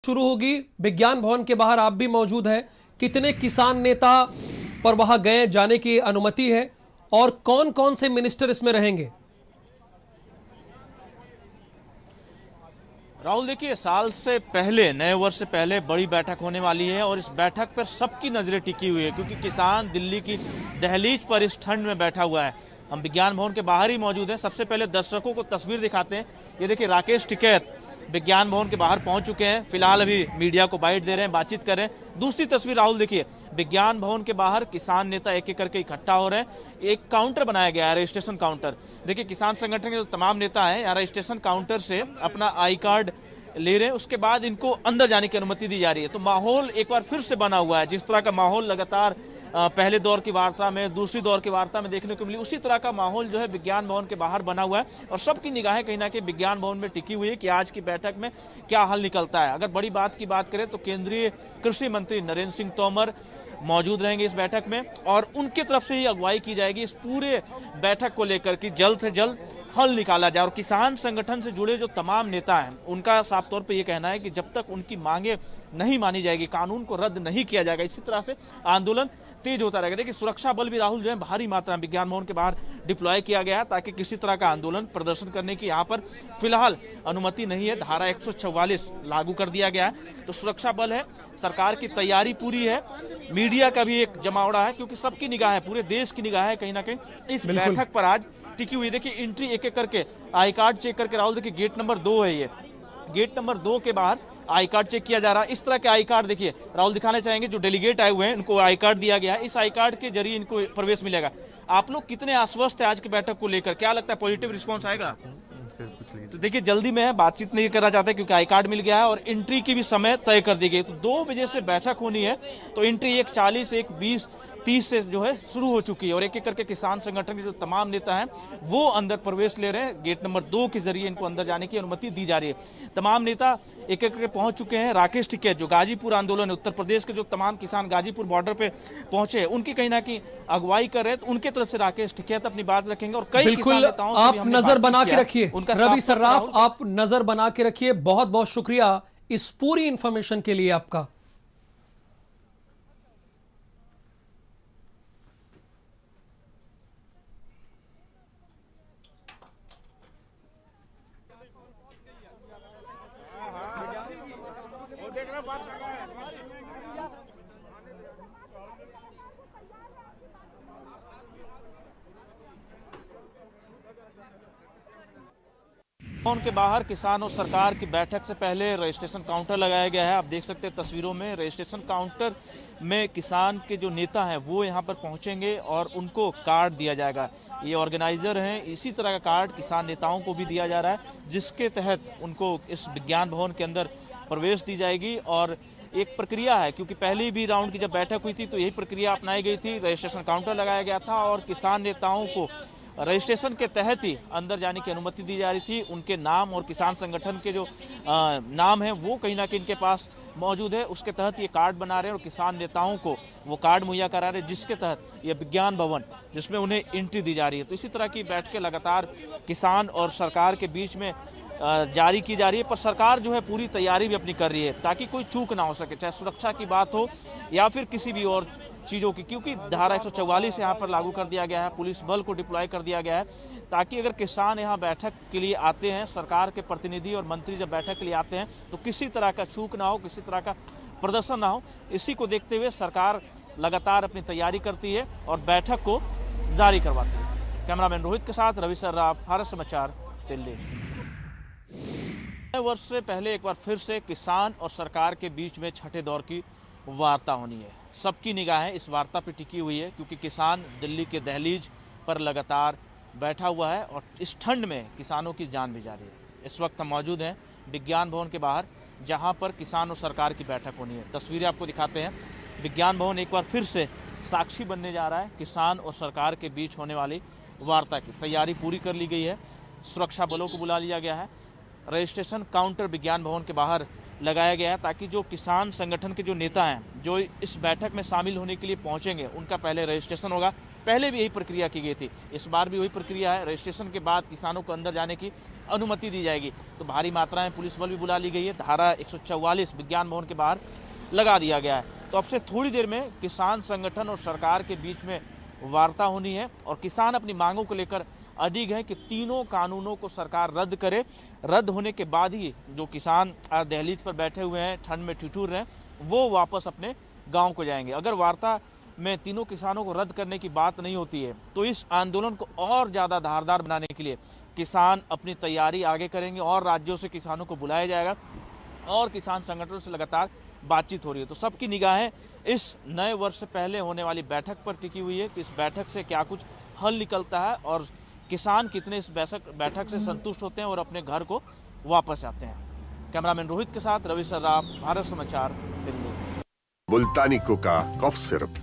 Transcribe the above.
शुरू होगी। विज्ञान भवन के बाहर आप भी मौजूद हैं। कितने किसान नेता पर वहां गए, जाने की अनुमति है और कौन कौन से मिनिस्टर इसमें रहेंगे? राहुल, देखिए, साल से पहले, नए वर्ष से पहले बड़ी बैठक होने वाली है और इस बैठक पर सबकी नजरें टिकी हुई है क्योंकि किसान दिल्ली की दहलीज पर इस ठंड में बैठा हुआ है। हम विज्ञान भवन के बाहर ही मौजूद हैं। सबसे पहले दर्शकों को तस्वीर दिखाते हैं। ये देखिए, राकेश टिकैत विज्ञान भवन के बाहर पहुंच चुके हैं। फिलहाल अभी मीडिया को बाइट दे रहे हैं, बातचीत कर रहे हैं। दूसरी तस्वीर राहुल देखिए, विज्ञान भवन के बाहर किसान नेता एक एक करके इकट्ठा हो रहे हैं। एक काउंटर बनाया गया है, रजिस्ट्रेशन काउंटर। देखिए, किसान संगठन के जो तमाम नेता हैं यहाँ रजिस्ट्रेशन काउंटर से अपना आई कार्ड ले रहे हैं। उसके बाद इनको अंदर जाने की अनुमति दी जा रही है। तो माहौल एक बार फिर से बना हुआ है। जिस तरह का माहौल लगातार पहले दौर की वार्ता में, दूसरी दौर की वार्ता में देखने को मिली, उसी तरह का माहौल जो है विज्ञान भवन के बाहर बना हुआ है और सबकी निगाहें कहीं ना कहीं विज्ञान भवन में टिकी हुई है कि आज की बैठक में क्या हल निकलता है। अगर बड़ी बात की बात करें तो केंद्रीय कृषि मंत्री नरेंद्र सिंह तोमर मौजूद रहेंगे इस बैठक में और उनकी तरफ से ही अगुवाई की जाएगी इस पूरे बैठक को लेकर कि जल्द से जल्द हल निकाला जाए। और किसान संगठन से जुड़े जो तमाम नेता हैं उनका साफ तौर पे ये कहना है कि जब तक उनकी मांगे नहीं मानी जाएगी, कानून को रद्द नहीं किया जाएगा, इसी तरह से आंदोलन तेज होता रहेगा। देखिए, सुरक्षा बल भी राहुल जो है भारी मात्रा में विज्ञान भवन के बाहर डिप्लॉय किया गया है ताकि किसी तरह का आंदोलन प्रदर्शन करने की यहाँ पर फिलहाल अनुमति नहीं है। धारा 144 लागू कर दिया गया है। तो सुरक्षा बल है, सरकार की तैयारी पूरी है, मीडिया का भी एक जमावड़ा है क्योंकि सबकी निगाह है, पूरे देश की निगाह है कहीं ना कहीं इस बैठक पर आज टिकी हुई। देखिए, एंट्री एक एक करके आई कार्ड चेक करके राहुल, देखिए गेट नंबर 2 है। ये गेट नंबर 2 के बाहर आई कार्ड चेक किया जा रहा है। इस तरह के आई कार्ड देखिए राहुल दिखाने चाहेंगे, जो डेलीगेट आए हुए हैं उनको आई कार्ड दिया गया है। इस आई कार्ड के जरिए इनको प्रवेश मिलेगा। आप लोग कितने आश्वस्त है आज की बैठक को लेकर? क्या लगता है, पॉजिटिव रिस्पॉन्स आएगा? तो देखिए, जल्दी में बातचीत नहीं करना चाहते क्योंकि आई कार्ड मिल गया है और एंट्री की भी समय तय कर दी गई। तो 2 बजे से बैठक होनी है तो एंट्री 1:40, 1:20, 30 से जो है शुरू हो चुकी है और एक एक करके किसान संगठन के जो तमाम नेता हैं वो अंदर प्रवेश ले रहे हैं। गेट नंबर 2 के जरिए इनको अंदर जाने की अनुमति दी जा रही है। तमाम नेता एक एक करके पहुंच चुके हैं। राकेश टिकैत जो गाजीपुर आंदोलन, उत्तर प्रदेश के जो तमाम किसान गाजीपुर बॉर्डर पे पहुंचे, उनकी कहीं ना कहीं अगुवाई कर रहे हैं। तो उनके तरफ से राकेश टिकैत अपनी बात रखेंगे और कई किसान नेताओं से भी हमने नजर बना के रखिए। रवि सर्राफ, राहुल, आप नजर बना के रखिए। बहुत बहुत शुक्रिया इस पूरी इंफॉर्मेशन के लिए आपका। भवन के बाहर किसान और सरकार की बैठक से पहले रजिस्ट्रेशन काउंटर लगाया गया है। आप देख सकते हैं तस्वीरों में, रजिस्ट्रेशन काउंटर में किसान के जो नेता हैं वो यहाँ पर पहुँचेंगे और उनको कार्ड दिया जाएगा। ये ऑर्गेनाइजर हैं, इसी तरह का कार्ड किसान नेताओं को भी दिया जा रहा है जिसके तहत उनको इस विज्ञान भवन के अंदर प्रवेश दी जाएगी। और एक प्रक्रिया है क्योंकि पहली भी राउंड की जब बैठक हुई थी तो यही प्रक्रिया अपनाई गई थी। रजिस्ट्रेशन काउंटर लगाया गया था और किसान नेताओं को रजिस्ट्रेशन के तहत ही अंदर जाने की अनुमति दी जा रही थी। उनके नाम और किसान संगठन के जो नाम हैं वो कहीं ना कहीं इनके पास मौजूद है। उसके तहत ये कार्ड बना रहे हैं और किसान नेताओं को वो कार्ड मुहैया करा रहे हैं जिसके तहत ये विज्ञान भवन, जिसमें उन्हें एंट्री दी जा रही है। तो इसी तरह की बैठकें लगातार किसान और सरकार के बीच में जारी की जा रही है। पर सरकार जो है पूरी तैयारी भी अपनी कर रही है ताकि कोई चूक ना हो सके, चाहे सुरक्षा की बात हो या फिर किसी भी और चीज़ों की, क्योंकि धारा 144 यहाँ पर लागू कर दिया गया है। पुलिस बल को डिप्लॉय कर दिया गया है ताकि अगर किसान यहाँ बैठक के लिए आते हैं, सरकार के प्रतिनिधि और मंत्री जब बैठक के लिए आते हैं तो किसी तरह का चूक ना हो, किसी तरह का प्रदर्शन ना हो। इसी को देखते हुए सरकार लगातार अपनी तैयारी करती है और बैठक को जारी करवाती है। कैमरामैन रोहित के साथ रवि सर्राफ, भारत समाचार, दिल्ली। नए वर्ष से पहले एक बार फिर से किसान और सरकार के बीच में छठे दौर की वार्ता होनी है। सबकी निगाहें इस वार्ता पर टिकी हुई है क्योंकि किसान दिल्ली के दहलीज पर लगातार बैठा हुआ है और इस ठंड में किसानों की जान भी जा रही है। इस वक्त हम मौजूद हैं विज्ञान भवन के बाहर जहां पर किसान और सरकार की बैठक होनी है। तस्वीरें आपको दिखाते हैं। विज्ञान भवन एक बार फिर से साक्षी बनने जा रहा है किसान और सरकार के बीच होने वाली वार्ता की। तैयारी पूरी कर ली गई है, सुरक्षा बलों को बुला लिया गया है। रजिस्ट्रेशन काउंटर विज्ञान भवन के बाहर लगाया गया है ताकि जो किसान संगठन के जो नेता हैं जो इस बैठक में शामिल होने के लिए पहुंचेंगे उनका पहले रजिस्ट्रेशन होगा। पहले भी यही प्रक्रिया की गई थी, इस बार भी वही प्रक्रिया है। रजिस्ट्रेशन के बाद किसानों को अंदर जाने की अनुमति दी जाएगी। तो भारी मात्रा में पुलिस बल भी बुला ली गई है। धारा 144 विज्ञान भवन के बाहर लगा दिया गया है। तो अब से थोड़ी देर में किसान संगठन और सरकार के बीच में वार्ता होनी है और किसान अपनी मांगों को लेकर अडिग है कि तीनों कानूनों को सरकार रद्द करे। रद्द होने के बाद ही जो किसान दहलीज पर बैठे हुए हैं, ठंड में ठिठुर रहे हैं, वो वापस अपने गांव को जाएंगे। अगर वार्ता में तीनों किसानों को रद्द करने की बात नहीं होती है तो इस आंदोलन को और ज़्यादा धारदार बनाने के लिए किसान अपनी तैयारी आगे करेंगे और राज्यों से किसानों को बुलाया जाएगा और किसान संगठनों से लगातार बातचीत हो रही है। तो सबकी निगाहें इस नए वर्ष से पहले होने वाली बैठक पर टिकी हुई है कि इस बैठक से क्या कुछ हल निकलता है और किसान कितने इस बैठक से संतुष्ट होते हैं और अपने घर को वापस आते हैं। कैमरामैन रोहित के साथ रवि सर्राफ, भारत समाचार, दिल्ली। मुल्तानी कोका कफ सिरप